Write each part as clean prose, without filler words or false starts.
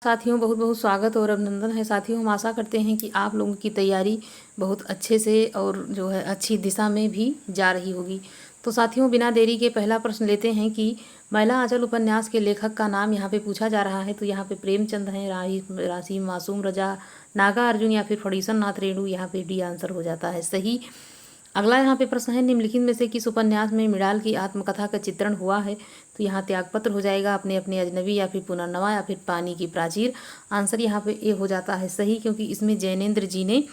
साथियों बहुत बहुत स्वागत और अभिनंदन है। साथियों, हम आशा करते हैं कि आप लोगों की तैयारी बहुत अच्छे से और जो है अच्छी दिशा में भी जा रही होगी। तो साथियों, बिना देरी के पहला प्रश्न लेते हैं कि मैला आंचल उपन्यास के लेखक का नाम यहाँ पे पूछा जा रहा है। तो यहाँ पे प्रेमचंद हैं, राही मासूम रजा, नागा अर्जुन या फिर फणीसन नाथ रेणु। यहाँ पे डी आंसर हो जाता है सही। अगला यहाँ पे प्रश्न है, निम्नलिखित में से किस उपन्यास में मृणाल की आत्मकथा का चित्रण हुआ है। तो यहाँ त्यागपत्र हो जाएगा, अपने अपने अजनबी या फिर पुनर्नवा या फिर पानी की प्राचीर। आंसर यहाँ पे ए हो जाता है सही, क्योंकि इसमें जैनेन्द्र जी ने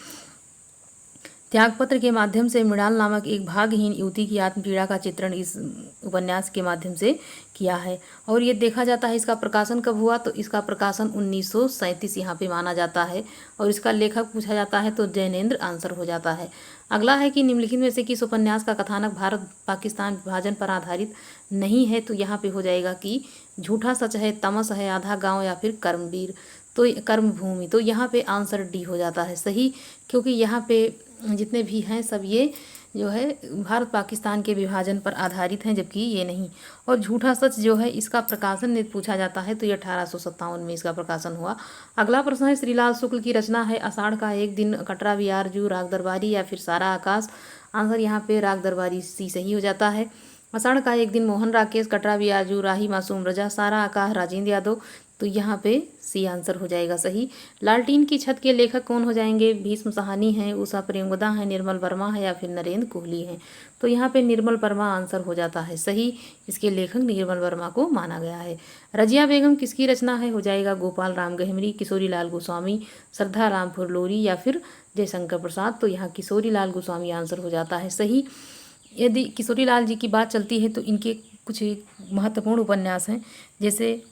त्यागपत्र के माध्यम से मृणाल नामक एक भाग्यहीन युवती की आत्मपीड़ा का चित्रण इस उपन्यास के माध्यम से किया है। और ये देखा जाता है इसका प्रकाशन कब हुआ, तो इसका प्रकाशन 1937 यहाँ पे माना जाता है। और इसका लेखक पूछा जाता है तो जैनेन्द्र आंसर हो जाता है। अगला है कि निम्नलिखित में से किस उपन्यास का कथानक भारत पाकिस्तान विभाजन पर आधारित नहीं है। तो यहाँ पे हो जाएगा कि झूठा सच है, तमस है, आधा गाँव या फिर कर्मवीर, तो कर्मभूमि। तो यहाँ पे आंसर डी हो जाता है सही, क्योंकि यहाँ पे जितने भी हैं सब ये जो है भारत पाकिस्तान के विभाजन पर आधारित हैं, जबकि ये नहीं। और झूठा सच जो है इसका प्रकाशन में पूछा जाता है तो ये 1857 में इसका प्रकाशन हुआ। अगला प्रश्न है, श्रीलाल शुक्ल की रचना है आषाढ़ का एक दिन, कटरा बियारजू, राग दरबारी या फिर सारा आकाश। आंसर यहाँ पे राग दरबारी सी सही हो जाता है। आषाढ़ का एक दिन मोहन राकेश, कटरा बियारजू राही मासूम रजा, सारा आकाश राजेंद्र यादव। तो यहाँ पे सी आंसर हो जाएगा सही। लालटीन की छत के लेखक कौन हो जाएंगे। भीष्म साहनी हैं, उषा प्रेमगदा हैं, निर्मल वर्मा है या फिर नरेंद्र कोहली हैं। तो यहाँ पे निर्मल वर्मा आंसर हो जाता है सही। इसके लेखक निर्मल वर्मा को माना गया है। रजिया बेगम किसकी रचना है। हो जाएगा गोपाल राम गहमरी, किशोरी लाल गोस्वामी, श्रद्धा राम फुरलोरी या फिर जयशंकर प्रसाद। तो यहाँ किशोरी लाल गोस्वामी आंसर हो जाता है सही। यदि किशोरी लाल जी की बात चलती है तो इनके कुछ महत्वपूर्ण उपन्यास हैं, जैसे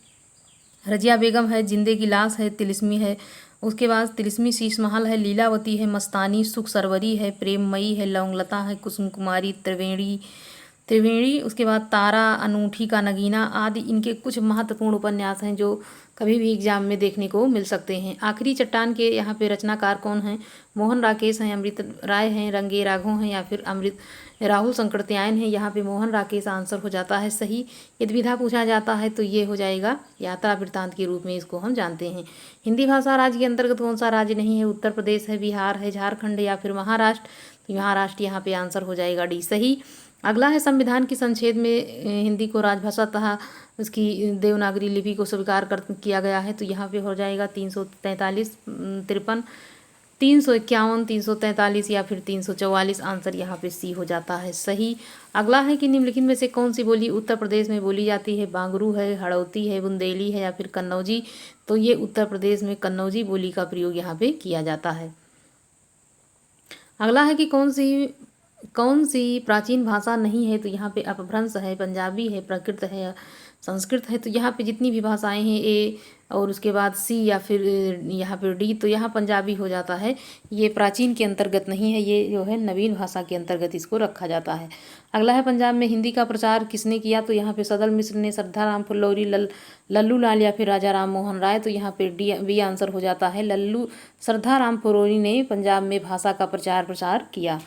रजिया बेगम है, जिंदे की लाश है, तिलिस्मी है, उसके बाद तिलिस्मी शीश महल है, लीलावती है, मस्तानी, सुख सरवरी है, प्रेममयी है, लौंगलता है, कुसुम कुमारी, त्रिवेणी, उसके बाद तारा, अनूठी का नगीना आदि इनके कुछ महत्वपूर्ण उपन्यास हैं जो कभी भी एग्जाम में देखने को मिल सकते हैं। आखिरी चट्टान के यहाँ पे रचनाकार कौन हैं। मोहन राकेश हैं, अमृत राय हैं, रंगे राघव हैं या फिर अमृत राहुल संकृत्यायन हैं। यहाँ पे मोहन राकेश आंसर हो जाता है सही। यदि विधा पूछा जाता है तो ये हो जाएगा यात्रा वृत्तांत के रूप में इसको हम जानते हैं। हिंदी भाषा राज्य के अंतर्गत कौन सा राज्य नहीं है। उत्तर प्रदेश है, बिहार है, झारखंड या फिर महाराष्ट्र। तो महाराष्ट्र यहाँ पे आंसर हो जाएगा डी सही। अगला है, संविधान की संशोधन में हिंदी को राजभाषा तथा उसकी देवनागरी लिपि को स्वीकार कर किया गया है। तो यहाँ पे हो जाएगा 343, 53, 351, 343 या फिर 344। आंसर यहाँ पे सी हो जाता है सही। अगला है कि निम्नलिखित में से कौन सी बोली उत्तर प्रदेश में बोली जाती है। बांगरू है, हड़ौती है, बुंदेली है या फिर कन्नौजी। तो ये उत्तर प्रदेश में कन्नौजी बोली का प्रयोग यहाँ पे किया जाता है। अगला है कि कौन सी प्राचीन भाषा नहीं है। तो यहाँ पे अपभ्रंश है, पंजाबी है, प्राकृत है, संस्कृत है। तो यहाँ पे जितनी भी भाषाएं हैं ए और उसके बाद सी या फिर यहाँ पे डी, तो यहाँ पंजाबी हो जाता है। ये प्राचीन के अंतर्गत नहीं है, ये जो है नवीन भाषा के अंतर्गत इसको रखा जाता है। अगला है, पंजाब में हिंदी का प्रचार किसने किया। तो यहाँ पे सदल मिश्र ने, श्रद्धा राम फुल्लौरी, लल्लू लाल या फिर राजा राम मोहन राय। तो यहाँ पे डी बी आंसर हो जाता है। श्रद्धा राम फुल्लौरी ने पंजाब में भाषा का प्रचार किया।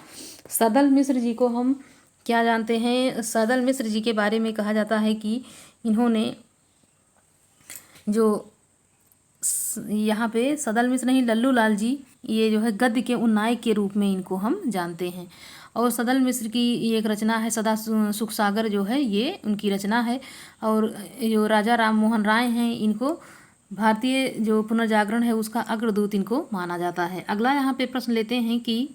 सदल मिश्र जी को हम क्या जानते हैं। सदल मिश्र जी के बारे में कहा जाता है कि इन्होंने जो यहाँ पे सदल मिश्र नहीं, लल्लू लाल जी, ये जो है गद्य के उन्नायक के रूप में इनको हम जानते हैं। और सदल मिश्र की एक रचना है सदा सुख सागर, जो है ये उनकी रचना है। और जो राजा राम मोहन राय हैं, इनको भारतीय जो पुनर्जागरण है उसका अग्रदूत इनको माना जाता है। अगला यहाँ पे प्रश्न लेते हैं कि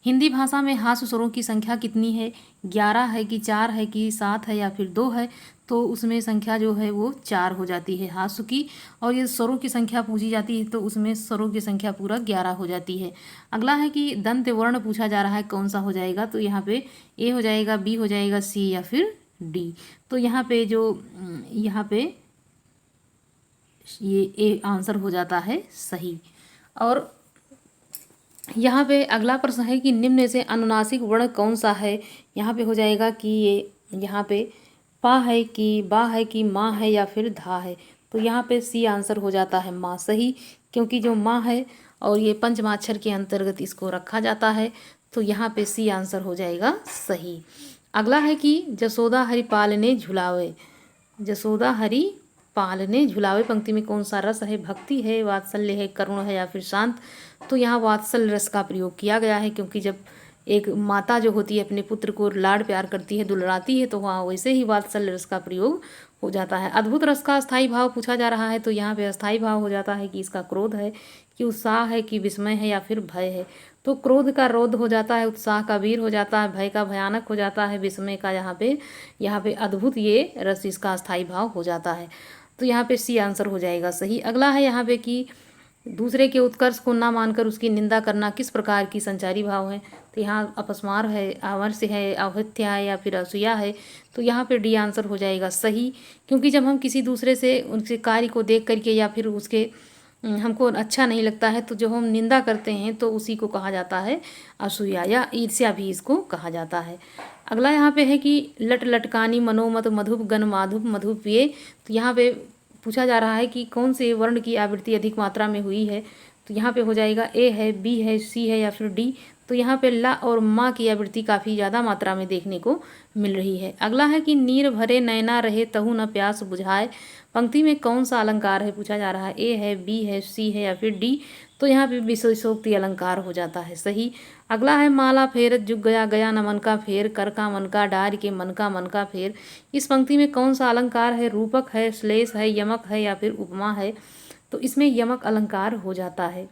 हिंदी भाषा में हास्य स्वरों की संख्या कितनी है। 11 है कि 4 है कि 7 है या फिर 2 है। तो उसमें संख्या जो है वो 4 हो जाती है हास्य की। और ये स्वरों की संख्या पूछी जाती है तो उसमें स्वरों की संख्या पूरा 11 हो जाती है। अगला है कि दंत वर्ण पूछा जा रहा है, कौन सा हो जाएगा। तो यहाँ पे ए हो जाएगा, बी हो जाएगा, सी या फिर डी। तो यहाँ पे ये ए आंसर हो जाता है सही। और यहाँ पे अगला प्रश्न है कि निम्न से अनुनासिक वर्ण कौन सा है। यहाँ पे हो जाएगा कि ये यहाँ पे पा है कि बा है कि माँ है या फिर धा है। तो यहाँ पे सी आंसर हो जाता है माँ सही, क्योंकि जो माँ है और ये पंचमाक्षर के अंतर्गत इसको रखा जाता है। तो यहाँ पे सी आंसर हो जाएगा सही। अगला है कि जसोदा हरि पाल ने झुलावे। जसोदा हरि पालने। झुलावे पंक्ति में कौन सा रस है? भक्ति है, वात्सल्य है, करुण है या फिर शांत? तो यहाँ वात्सल्य रस का प्रयोग किया गया है, क्योंकि जब एक माता जो होती है अपने पुत्र को लाड प्यार करती है, दुलारती है, तो वहाँ वैसे ही वात्सल्य रस का प्रयोग हो जाता है। अद्भुत रस का स्थायी भाव पूछा जा रहा है, तो यहाँ पे अस्थायी भाव हो जाता है कि इसका क्रोध है, कि उत्साह है, कि विस्मय है या फिर भय है। तो क्रोध का रोध हो जाता है, उत्साह का वीर हो जाता है, भय का भयानक हो जाता है, विस्मय का यहाँ पे अद्भुत ये रस इसका अस्थायी भाव हो जाता है। तो यहाँ पे सी आंसर हो जाएगा सही। अगला है यहाँ पे कि दूसरे के उत्कर्ष को ना मानकर उसकी निंदा करना किस प्रकार की संचारी भाव है? तो यहाँ अपस्मार है, आवर्ष्य है, अवहत्या है या फिर असूया है? तो यहाँ पे डी आंसर हो जाएगा सही, क्योंकि जब हम किसी दूसरे से उनके कार्य को देख करके या फिर उसके हमको अच्छा नहीं लगता है, तो जो हम निंदा करते हैं तो उसी को कहा जाता है असूया या ईर्ष्या भी इसको कहा जाता है। अगला यहाँ पे है कि लट लटकानी मनोमत मधुप गण माधुप मधुप ये। तो यहाँ पे पूछा जा रहा है कि कौन से वर्ण की आवृत्ति अधिक मात्रा में हुई है? तो यहाँ पे हो जाएगा ए है, बी है, सी है या फिर डी। तो यहाँ पे ला और माँ की आवृत्ति काफ़ी ज़्यादा मात्रा में देखने को मिल रही है। अगला है कि नीर भरे नैना रहे तहु न प्यास बुझाए। पंक्ति में कौन सा अलंकार है पूछा जा रहा है? ए है, बी है, सी है या फिर डी। तो यहाँ पे विशेषोक्ति अलंकार हो जाता है सही। अगला है माला फेरत जुग गया गया न मन का फेर, कर का मन का डार के मन का फेर। इस पंक्ति में कौन सा अलंकार है? रूपक है, श्लेष है, यमक है या फिर उपमा है? तो इसमें यमक अलंकार हो जाता है।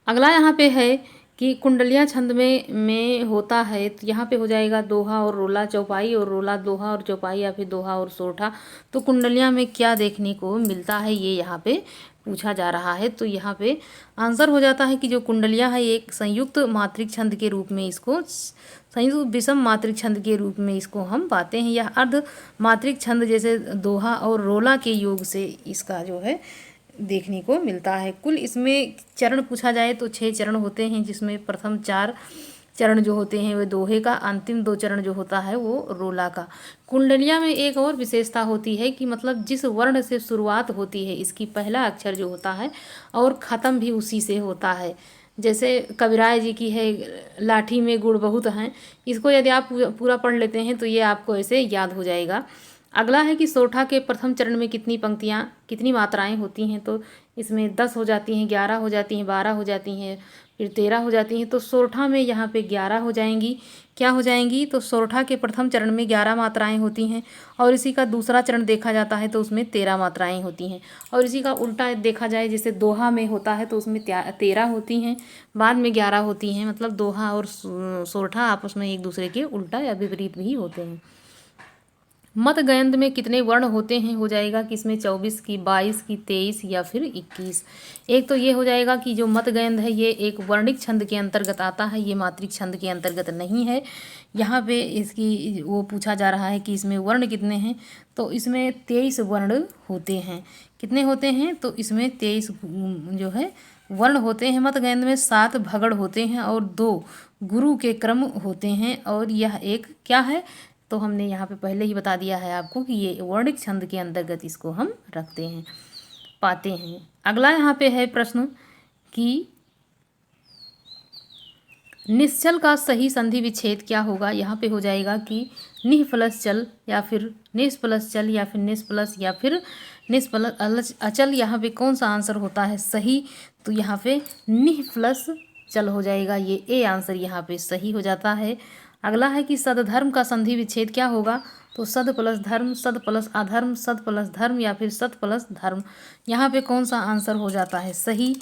अगला यहाँ पे है कि कुंडलिया छंद में होता है, तो यहाँ पे हो जाएगा दोहा और रोला चौपाई, और रोला दोहा और चौपाई या फिर दोहा और सोठा। तो कुंडलिया में क्या देखने को मिलता है, ये यहाँ पे पूछा जा रहा है। तो यहाँ पे आंसर हो जाता है कि जो कुंडलिया है एक संयुक्त मात्रिक छंद के रूप में इसको, संयुक्त विषम मात्रिक छंद के रूप में इसको हम पाते हैं। यह अर्ध मात्रिक छंद जैसे दोहा और रोला के योग से इसका जो है देखने को मिलता है। कुल इसमें चरण पूछा जाए तो 6 चरण होते हैं, जिसमें प्रथम 4 चरण जो होते हैं वे दोहे का, अंतिम 2 चरण जो होता है वो रोला का। कुंडलिया में एक और विशेषता होती है कि मतलब जिस वर्ण से शुरुआत होती है इसकी पहला अक्षर जो होता है और ख़त्म भी उसी से होता है। जैसे कबीराय जी की है, लाठी में गुड़ बहुत हैं, इसको यदि आप पूरा पढ़ लेते हैं तो ये आपको ऐसे याद हो जाएगा। अगला है कि सोठा के प्रथम चरण में कितनी पंक्तियाँ, कितनी मात्राएं होती हैं? तो इसमें 10 हो जाती हैं, 11 हो जाती हैं, 12 हो जाती हैं, फिर 13 हो जाती हैं। तो सोरठा में यहाँ पे 11 हो जाएंगी। क्या हो जाएंगी? तो सोरठा के प्रथम चरण में 11 मात्राएं होती हैं, और इसी का दूसरा चरण देखा जाता है तो उसमें 13 मात्राएं होती हैं। और इसी का उल्टा देखा जाए, जैसे दोहा में होता है तो उसमें 13 होती हैं, बाद में 11 होती हैं। मतलब दोहा और सोरठा आपस में एक दूसरे के उल्टा या विपरीत भी होते हैं। मत गयंत में कितने वर्ण होते हैं? हो जाएगा कि इसमें 24 की, 22 की, 23 या फिर 21। एक तो ये हो जाएगा कि जो मत गयंत है ये एक वर्णिक छंद के अंतर्गत आता है, ये मात्रिक छंद के अंतर्गत नहीं है। यहाँ पे इसकी वो पूछा जा रहा है कि इसमें वर्ण कितने हैं? तो इसमें 23 वर्ण होते हैं। कितने होते हैं? तो इसमें 23 जो है वर्ण होते हैं। मत गयंत में 7 भगड़ होते हैं और 2 गुरु के क्रम होते हैं, और यह एक क्या है? तो हमने यहाँ पे पहले ही बता दिया है आपको कि ये वर्णिक छंद के अंतर्गत इसको हम रखते हैं, पाते हैं। अगला यहाँ पे है प्रश्न कि निश्चल का सही संधि विच्छेद क्या होगा? यहाँ पे हो जाएगा कि निह प्लस चल या फिर निस प्लस चल या फिर निस प्लस या फिर निस प्लस अचल। यहाँ पे कौन सा आंसर होता है सही? तो यहाँ पे निह प्लस चल हो जाएगा, ये ए आंसर यहाँ पे सही हो जाता है। अगला है कि सदधर्म का संधि विच्छेद क्या होगा? तो सद प्लस धर्म, सद प्लस अधर्म, सद प्लस धर्म या फिर सत प्लस धर्म। यहाँ पे कौन सा आंसर हो जाता है सही?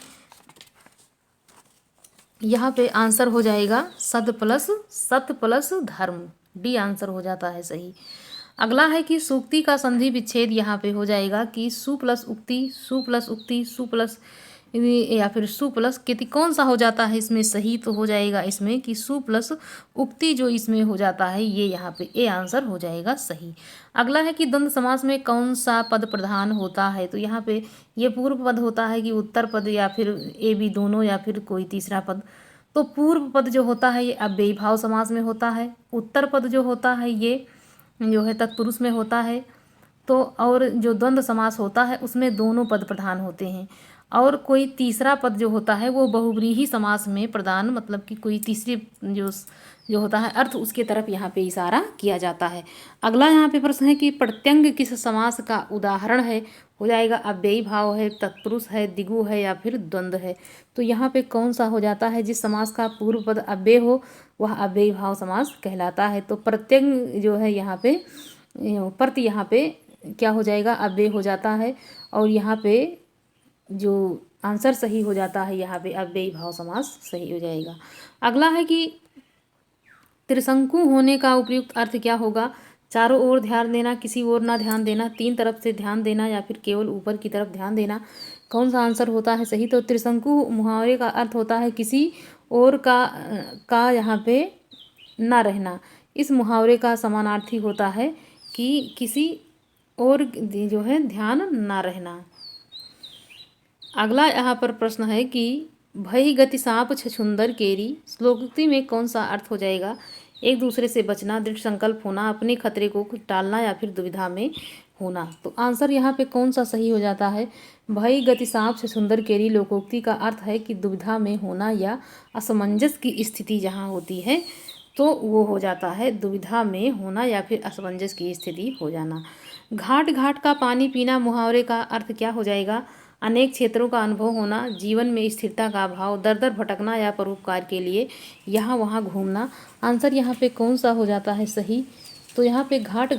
यहाँ पे आंसर हो जाएगा सत प्लस धर्म, डी आंसर हो जाता है सही। अगला है कि सूक्ति का संधि विच्छेद यहाँ पे हो जाएगा कि सु प्लस उक्ति, सु प्लस उक्ति, सु प्लस या फिर सु प्लस किति। कौन सा हो जाता है इसमें सही? तो हो जाएगा इसमें कि सु प्लस उक्ति जो इसमें हो जाता है, ये यहाँ पे ए आंसर हो जाएगा सही। अगला है कि द्वंद्व समास में कौन सा पद प्रधान होता है? तो यहाँ पे ये पूर्व पद होता है कि उत्तर पद या फिर ए बी दोनों या फिर कोई तीसरा पद। तो पूर्व पद जो होता है ये अव्ययी भाव समास में होता है, उत्तर पद जो होता है ये जो है तत्पुरुष में होता है। तो और जो द्वंद्व समास होता है उसमें दोनों पद प्रधान होते हैं। और कोई तीसरा पद जो होता है वो बहुव्रीहि समास में प्रदान, मतलब कि कोई तीसरी जो होता है अर्थ, उसके तरफ यहाँ पे इशारा किया जाता है। अगला यहाँ पे प्रश्न है कि प्रत्यंग किस समास का उदाहरण है। हो जाएगा अव्ययी भाव है, तत्पुरुष है, दिगु है या फिर द्वंद्व है। तो यहाँ पे कौन सा हो जाता है, जिस समास का पूर्व पद अव्यय हो वह अव्ययी भाव समास कहलाता है। तो प्रत्यंग जो है यहाँ पे प्रति यहाँ पे क्या हो जाएगा, अव्यय हो जाता है। और यहाँ पे जो आंसर सही हो जाता है यहाँ पे अव्ययी भाव समास सही हो जाएगा। अगला है कि त्रिशंकु होने का उपयुक्त अर्थ क्या होगा। चारों ओर ध्यान देना, किसी ओर ना ध्यान देना, तीन तरफ से ध्यान देना या फिर केवल ऊपर की तरफ ध्यान देना। कौन सा आंसर होता है सही। तो त्रिशंकु मुहावरे का अर्थ होता है किसी ओर का यहाँ पे ना रहना। इस मुहावरे का समानार्थी होता है कि किसी और जो है ध्यान ना रहना। अगला यहाँ पर प्रश्न है कि भई गति सांप छछुंदर केरी, श्लोकोक्ति में कौन सा अर्थ हो जाएगा। एक दूसरे से बचना, दृढ़ संकल्प होना, अपने खतरे को टालना या फिर दुविधा में होना। तो आंसर यहाँ पे कौन सा सही हो जाता है। भई गति सांप छछुंदर केरी लोकोक्ति का अर्थ है कि दुविधा में होना या असमंजस की स्थिति जहाँ होती है तो वो हो जाता है दुविधा में होना या फिर असमंजस की स्थिति हो जाना। घाट घाट का पानी पीना मुहावरे का अर्थ क्या हो जाएगा। अनेक क्षेत्रों का अनुभव होना, जीवन में स्थिरता का अभाव, दर दर भटकना या परोपकार के लिए यहाँ वहाँ घूमना। आंसर यहाँ पे कौन सा हो जाता है सही। तो यहाँ पे घाट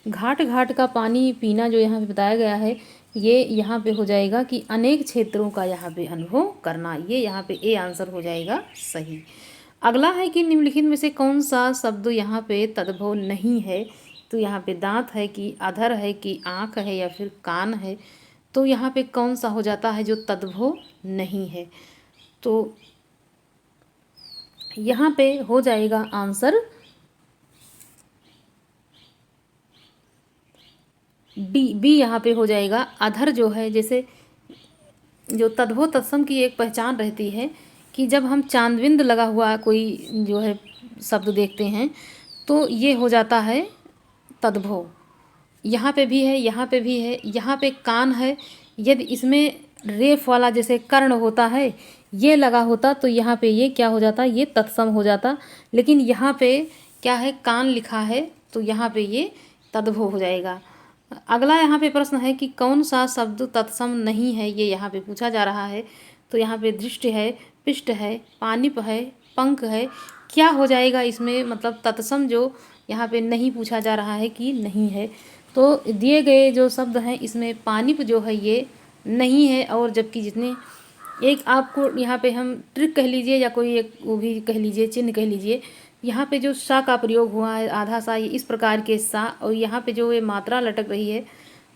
घाट का पानी पीना जो यहाँ पे बताया गया है ये यहाँ पे हो जाएगा कि अनेक क्षेत्रों का यहाँ पे अनुभव करना। ये यहाँ पे ए आंसर हो जाएगा सही। अगला है कि निम्नलिखित में से कौन सा शब्द यहाँ पे तद्भव नहीं है। तो यहाँ पे दांत है कि अधर है कि आँख है या फिर कान है। तो यहाँ पे कौन सा हो जाता है जो तद्भव नहीं है। तो यहाँ पे हो जाएगा आंसर बी यहाँ पे हो जाएगा। अधर जो है, जैसे जो तद्भव तत्सम की एक पहचान रहती है कि जब हम चांदबिंद लगा हुआ कोई जो है शब्द देखते हैं तो ये हो जाता है तद्भव। यहाँ पे भी है, यहाँ पे भी है, यहाँ पे कान है। यदि इसमें रेफ वाला जैसे कर्ण होता है ये लगा होता तो यहाँ पे ये क्या हो जाता, ये तत्सम हो जाता। लेकिन यहाँ पे क्या है, कान लिखा है तो यहाँ पे ये तद्भव हो जाएगा। अगला यहाँ पे प्रश्न है कि कौन सा शब्द तत्सम नहीं है, ये यहाँ पे पूछा जा रहा है। तो यहाँ पे दृष्ट है, पिष्ट है, पानिप है, पंख है। क्या हो जाएगा इसमें, मतलब तत्सम जो यहाँ पे नहीं पूछा जा रहा है कि नहीं है। तो दिए गए जो शब्द हैं इसमें पानिप जो है ये नहीं है। और जबकि जितने एक आपको यहाँ पे हम ट्रिक कह लीजिए या कोई एक वो भी कह लीजिए, चिन्ह कह लीजिए, यहाँ पे जो सा का प्रयोग हुआ है आधा सा, ये इस प्रकार के सा, और यहाँ पे जो ये मात्रा लटक रही है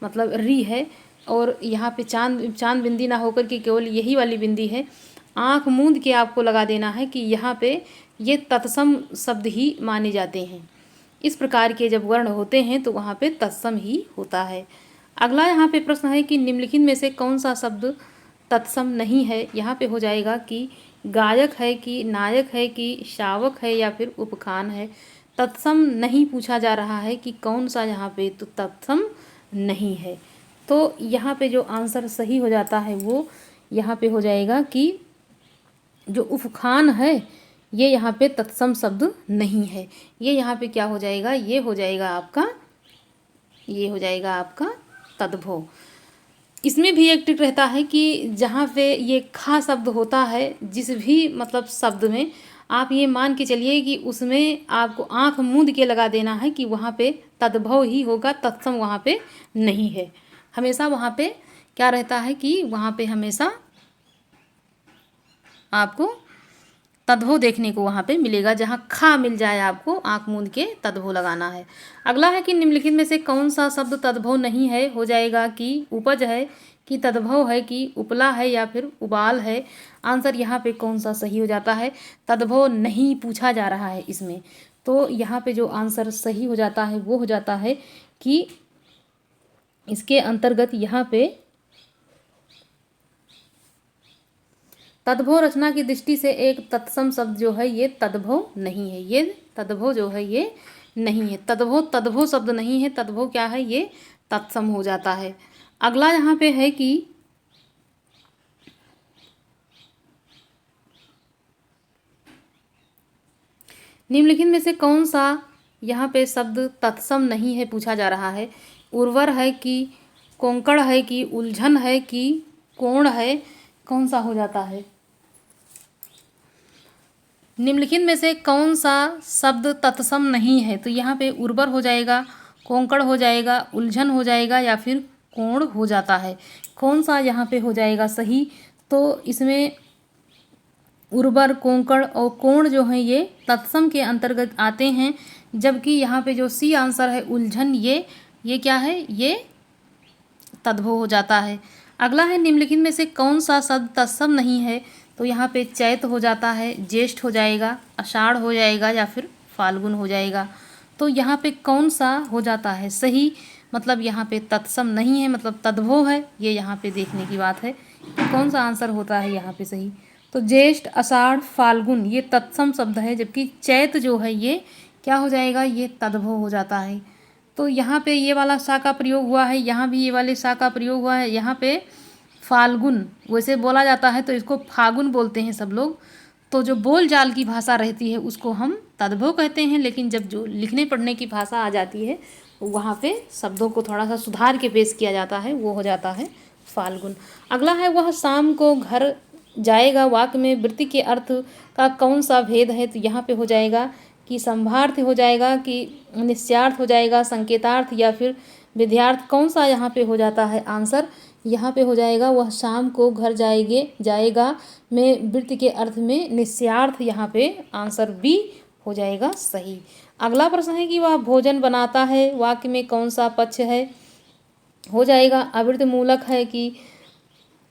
मतलब री है, और यहाँ पे चांद बिंदी ना होकर के केवल यही वाली बिंदी है। आँख मूंद के आपको लगा देना है कि यहाँ पे ये तत्सम शब्द ही माने जाते हैं। इस प्रकार के जब वर्ण होते हैं तो वहाँ पे तत्सम ही होता है। अगला यहाँ पे प्रश्न है कि निम्नलिखित में से कौन सा शब्द तत्सम नहीं है। यहाँ पे हो जाएगा कि गायक है कि नायक है कि शावक है या फिर उपखान है। तत्सम नहीं पूछा जा रहा है कि कौन सा यहाँ पे तो तत्सम नहीं है। तो यहाँ पे जो आंसर सही हो जाता है वो यहाँ पे हो जाएगा कि जो उपखान है ये यहाँ पे तत्सम शब्द नहीं है। ये यहाँ पे क्या हो जाएगा, ये हो जाएगा आपका, ये हो जाएगा आपका तद्भव। इसमें भी एक ट्रिक रहता है कि जहाँ पे ये खा शब्द होता है जिस भी मतलब शब्द में, आप ये मान के चलिए कि उसमें आपको आँख मूंद के लगा देना है कि वहाँ पे तद्भव ही होगा, तत्सम वहाँ पे नहीं है। हमेशा वहाँ पे क्या रहता है कि वहाँ पे हमेशा आपको तद्भव देखने को वहाँ पे मिलेगा। जहाँ खा मिल जाए आपको आँख मूंद के तद्भव लगाना है। अगला है कि निम्नलिखित में से कौन सा शब्द तद्भव नहीं है। हो जाएगा कि उपज है कि तद्भव है कि उपला है या फिर उबाल है। आंसर यहाँ पे कौन सा सही हो जाता है, तद्भव नहीं पूछा जा रहा है इसमें। तो यहाँ पे जो आंसर सही हो जाता है वो हो जाता है कि इसके अंतर्गत यहाँ पे तद्भव रचना की दृष्टि से एक तत्सम शब्द जो है ये तद्भव नहीं है। ये तद्भव जो है ये नहीं है। तद्भव शब्द नहीं है। तद्भव क्या है, ये तत्सम हो जाता है। अगला यहाँ पे है कि निम्नलिखित में से कौन सा यहाँ पे शब्द तत्सम नहीं है पूछा जा रहा है। उर्वर है कि कोंकण है कि उलझन है कि कोण है, कौन सा हो जाता है। निम्नलिखित में से कौन सा शब्द तत्सम नहीं है, तो यहाँ पे उर्वर हो जाएगा, कोंकण हो जाएगा, उलझन हो जाएगा या फिर कोण हो जाता है। कौन सा यहाँ पे हो जाएगा सही, तो इसमें उर्वर, कोंकण और कोण जो हैं ये तत्सम के अंतर्गत आते हैं, जबकि यहाँ पे जो सी आंसर है उलझन, ये क्या है, ये तद्भव हो जाता है। अगला है निम्नलिखित में से कौन सा शब्द तत्सम नहीं है, तो यहाँ पे चैत हो जाता है, ज्येष्ठ हो जाएगा, आषाढ़ हो जाएगा या फिर फाल्गुन हो जाएगा। तो यहाँ पे कौन सा हो जाता है सही, मतलब यहाँ पे तत्सम नहीं है, मतलब तद्भव है। ये यहाँ पे देखने की बात है कि कौन सा आंसर होता है यहाँ पे सही। तो ज्येष्ठ, आषाढ़, फाल्गुन ये तत्सम शब्द है, जबकि चैत जो है ये क्या हो जाएगा, ये तद्भव हो जाता है। तो यहाँ पे ये वाला सा का प्रयोग हुआ है, यहाँ भी ये वाले सा का प्रयोग हुआ है। यहाँ पे फाल्गुन वैसे बोला जाता है तो इसको फागुन बोलते हैं सब लोग। तो जो बोल जाल की भाषा रहती है उसको हम तद्भव कहते हैं, लेकिन जब जो लिखने पढ़ने की भाषा आ जाती है वहाँ पे शब्दों को थोड़ा सा सुधार के पेश किया जाता है, वो हो जाता है फाल्गुन। अगला है वह शाम को घर जाएगा, वाक्य में वृत्ति के अर्थ का कौन सा भेद है, तो यहाँ पे हो जाएगा कि संभार्थ हो जाएगा कि निश्चयार्थ हो जाएगा, संकेतार्थ या फिर विध्यार्थ, कौन सा यहाँ पे हो जाता है आंसर। यहाँ पे हो जाएगा वह शाम को घर जाएगा में वृत्ति के अर्थ में निश्चयार्थ, यहाँ पे आंसर बी हो जाएगा सही। अगला प्रश्न है कि वह भोजन बनाता है, वाक्य में कौन सा पक्ष है, हो जाएगा अवृत्त मूलक है कि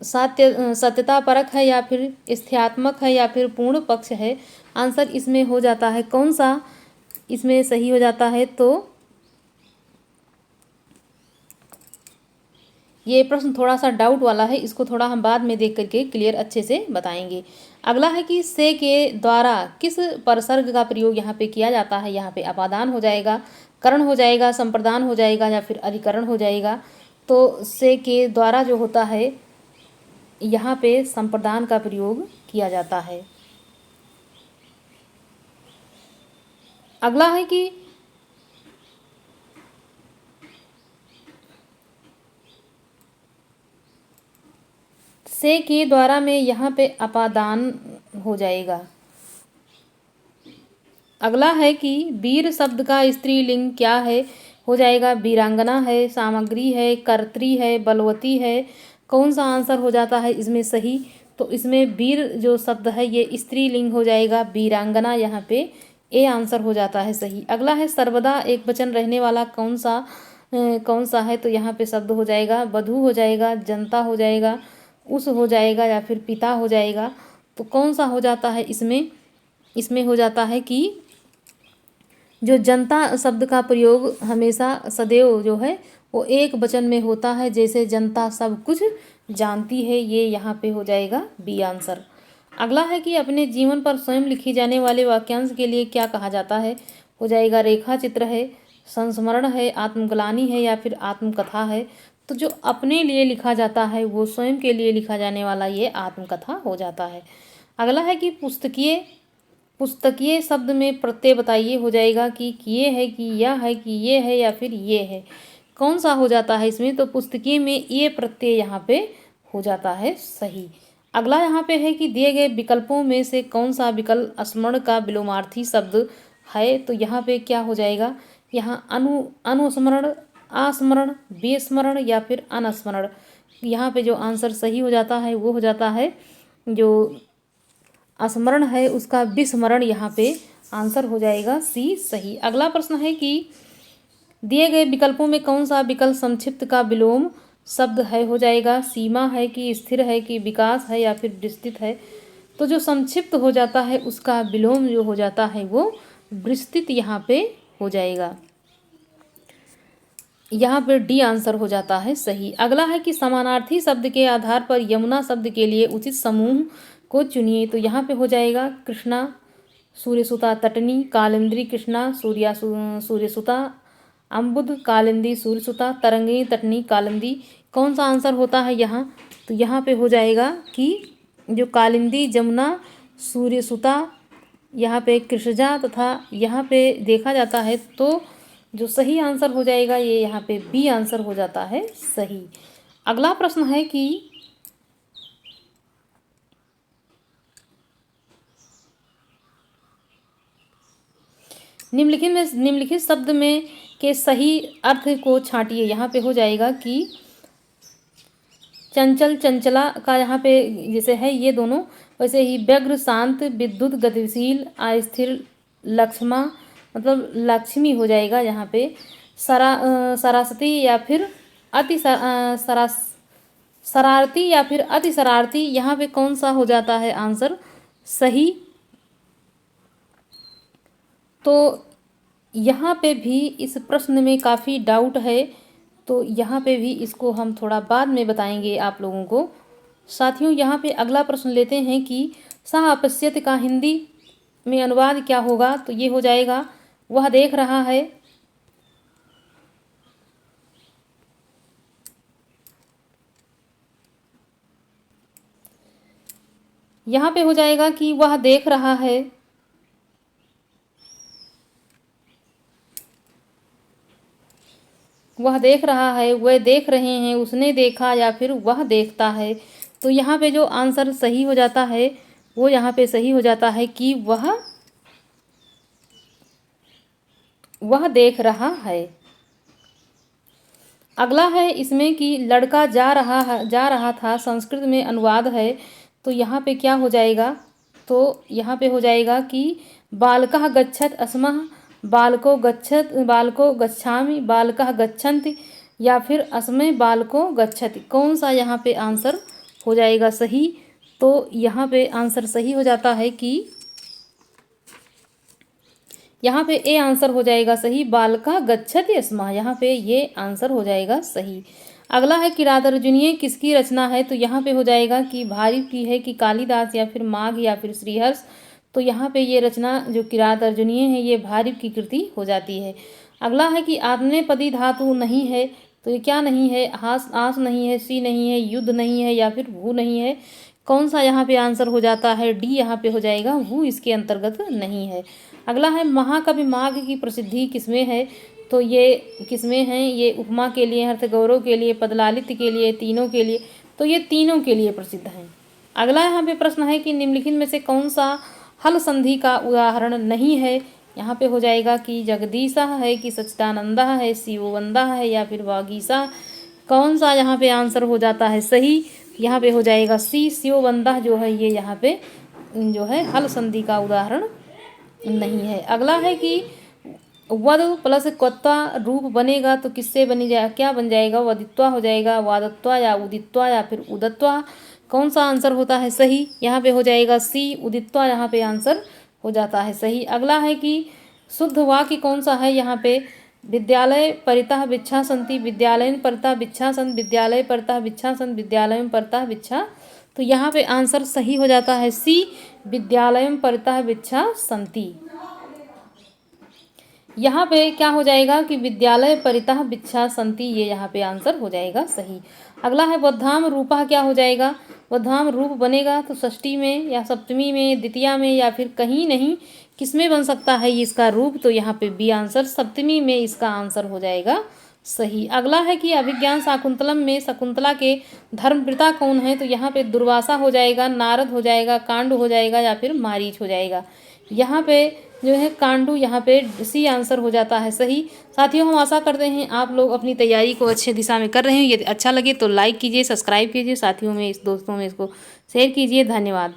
सत्यता परक है या फिर स्थित्यात्मक है या फिर पूर्ण पक्ष है। आंसर इसमें हो जाता है कौन सा इसमें सही हो जाता है, तो ये प्रश्न थोड़ा सा डाउट वाला है, इसको थोड़ा हम बाद में देख करके क्लियर अच्छे से बताएंगे। अगला है कि से के द्वारा किस परसर्ग का प्रयोग यहाँ पे किया जाता है। यहाँ पे अपादान हो जाएगा, करण हो जाएगा, संप्रदान हो जाएगा या फिर अधिकरण हो जाएगा। तो से के द्वारा जो होता है यहाँ पे संप्रदान का प्रयोग किया जाता है। अगला है कि से के द्वारा में यहाँ पे अपादान हो जाएगा। अगला है कि वीर शब्द का स्त्रीलिंग क्या है, हो जाएगा वीरांगना है, सामग्री है, कर्त्री है, बलवती है, कौन सा आंसर हो जाता है इसमें सही। तो इसमें वीर जो शब्द है ये स्त्रीलिंग हो जाएगा, वीरांगना यहाँ पे ए आंसर हो जाता है सही। अगला है सर्वदा एक वचन रहने वाला कौन सा है, तो यहाँ पे शब्द हो जाएगा वधू हो जाएगा, जनता हो जाएगा, उस हो जाएगा या फिर पिता हो जाएगा। तो कौन सा हो जाता है इसमें हो जाता है कि जो जनता शब्द का प्रयोग हमेशा सदैव जो है वो एक वचन में होता है, जैसे जनता सब कुछ जानती है, ये यहाँ पे हो जाएगा बी आंसर। अगला है कि अपने जीवन पर स्वयं लिखी जाने वाले वाक्यांश के लिए क्या कहा जाता है, हो जाएगा रेखा चित्र है, संस्मरण है, आत्मग्लानि है या फिर आत्मकथा है। तो जो अपने लिए लिखा जाता है वो स्वयं के लिए लिखा जाने वाला ये आत्मकथा हो जाता है। अगला है कि पुस्तकीय शब्द में प्रत्यय बताइए, हो जाएगा कि किए है कि यह है कि ये है या फिर ये है, कौन सा हो जाता है इसमें। तो पुस्तकीय में ये प्रत्यय यहाँ पे हो जाता है सही। अगला यहाँ पे है कि दिए गए विकल्पों में से कौन सा विकल्प स्मरण का विलोमार्थी शब्द है, तो यहाँ पे क्या हो जाएगा, यहाँ अनुस्मरण, आस्मरण, विस्मरण या फिर अनस्मरण। यहाँ पे जो आंसर सही हो जाता है वो हो जाता है जो स्मरण है उसका विस्मरण, यहाँ पे आंसर हो जाएगा सी सही। अगला प्रश्न है कि दिए गए विकल्पों में कौन सा विकल्प संक्षिप्त का विलोम शब्द है, हो जाएगा सीमा है कि स्थिर है कि विकास है या फिर विस्तृत है। तो जो संक्षिप्त हो जाता है उसका विलोम जो हो जाता है वो विस्तृत यहाँ पे हो जाएगा, यहाँ पे डी आंसर हो जाता है सही। अगला है कि समानार्थी शब्द के आधार पर यमुना शब्द के लिए उचित समूह को चुनिए, तो यहाँ पे हो जाएगा कृष्णा सूर्यसुता तटनी, कालिंदी कृष्णा सूर्यसुता, अम्बुद कालिंदी सूर्यसुता, तरंगिणी तटनी कालिंदी, कौन सा आंसर होता है यहाँ। तो यहाँ पे हो जाएगा कि जो कालिंदी जमुना सूर्यसुता यहाँ पे कृषजा तथा यहाँ पे देखा जाता है तो जो सही आंसर हो जाएगा ये यहाँ पे बी आंसर हो जाता है सही। अगला प्रश्न है कि निम्नलिखित शब्द में के सही अर्थ को छांटिए। यहाँ पे हो जाएगा कि चंचल चंचला का यहाँ पे जैसे है ये दोनों, वैसे ही व्यग्र शांत विद्युत गतिशील अस्थिर लक्ष्मा मतलब लक्ष्मी हो जाएगा यहाँ पे। सरासती या फिर अति शरारती या फिर अति शरारती, यहाँ पे कौन सा हो जाता है आंसर सही। तो यहाँ पे भी इस प्रश्न में काफ़ी डाउट है, तो यहाँ पे भी इसको हम थोड़ा बाद में बताएंगे आप लोगों को। साथियों यहाँ पे अगला प्रश्न लेते हैं कि सह अपश्यत का हिंदी में अनुवाद क्या होगा। तो ये हो जाएगा वह देख रहा है। यहाँ पे हो जाएगा कि वह देख रहा है। वह देख रहा है, वह देख रहे हैं, उसने देखा या फिर वह देखता है। तो यहाँ पे जो आंसर सही हो जाता है वो यहाँ पे सही हो जाता है कि वह देख रहा है। अगला है इसमें कि लड़का जा रहा था, संस्कृत में अनुवाद है। तो यहाँ पे क्या हो जाएगा, तो यहाँ पे हो जाएगा कि बालकः गच्छत् अस्मः, बालको गच्छामि, बालकः गच्छन्ति या फिर अस्मै बालको गच्छति। कौन सा यहाँ पे आंसर हो जाएगा सही। तो यहाँ पे आंसर सही हो जाता है कि यहाँ पे ए आंसर हो जाएगा सही, बालका गच्छति स्म, यहाँ पे ये आंसर हो जाएगा सही। अगला है किरात अर्जुनीय किसकी रचना है। तो यहाँ पे हो जाएगा कि भारिप की है कि कालिदास या फिर माघ या फिर श्रीहर्ष। तो यहाँ पे ये रचना जो किरात अर्जुनीय है ये भारिप की कृति हो जाती है। अगला है कि आत्मनेपदी धातु नहीं है। तो ये क्या नहीं है, आस नहीं है, सी नहीं है, युद्ध नहीं है या फिर भू नहीं है। कौन सा यहाँ पे आंसर हो जाता है डी यहाँ पे हो जाएगा, भू इसके अंतर्गत नहीं है। अगला है महाकवि माघ की प्रसिद्धि किसमें है। तो ये किसमें है, ये उपमा के लिए, हर्षगौरव के लिए, पदलालित्य के लिए, तीनों के लिए। तो ये तीनों के लिए प्रसिद्ध है। अगला यहाँ पे प्रश्न है कि निम्नलिखित में से कौन सा हल संधि का उदाहरण नहीं है। यहाँ पे हो जाएगा कि जगदीशा है कि सच्चिदानंदा है, शिवोवंदा है या फिर वागीसा। कौन सा यहाँ पे आंसर हो जाता है सही। यहाँ पे हो जाएगा सी, शिवोवंदा जो है ये यहाँ पे जो है हल संधि का उदाहरण नहीं है। अगला है कि वद प्लस क्वत्वा रूप बनेगा तो किससे बनी जाए, क्या बन जाएगा, वदित्वा हो जाएगा, वादत्वा या उदित्वा या फिर उदत्वा। कौन सा आंसर होता है सही। यहाँ पे हो जाएगा सी, उदित्वा यहाँ पे आंसर हो जाता है सही। अगला है कि शुद्ध वाक्य कौन सा है। यहाँ पे विद्यालय परितः भिक्षा सन्ति, विद्यालयं परितः भिक्षा सन्ति, विद्यालय परितः भिक्षा सन्ति, विद्यालयं परितः भिक्षा। तो यहाँ पे आंसर सही हो जाता है सी, विद्यालयं परितः भिक्षा सन्ति। यहाँ पे क्या हो जाएगा कि विद्यालय परितः भिक्षा सन्ति, ये यहाँ पे आंसर हो जाएगा सही। अगला है बद्धाम रूपः क्या हो जाएगा, बद्धाम रूप बनेगा तो षष्ठी में या सप्तमी में, द्वितीया में या फिर कहीं नहीं, किसमें बन सकता है इसका रूप। तो यहाँ पे बी आंसर, सप्तमी में इसका आंसर हो जाएगा सही। अगला है कि अभिज्ञान शाकुंतलम में शकुंतला के धर्मपिता कौन है। तो यहाँ पे दुर्वासा हो जाएगा, नारद हो जाएगा, कांडू हो जाएगा या फिर मारीच हो जाएगा। यहाँ पे जो है कांडू यहाँ पे सी आंसर हो जाता है सही। साथियों हम आशा करते हैं आप लोग अपनी तैयारी को अच्छे दिशा में कर रहे हैं। यदि अच्छा लगे तो लाइक कीजिए, सब्सक्राइब कीजिए, साथियों में दोस्तों में इसको शेयर कीजिए। धन्यवाद।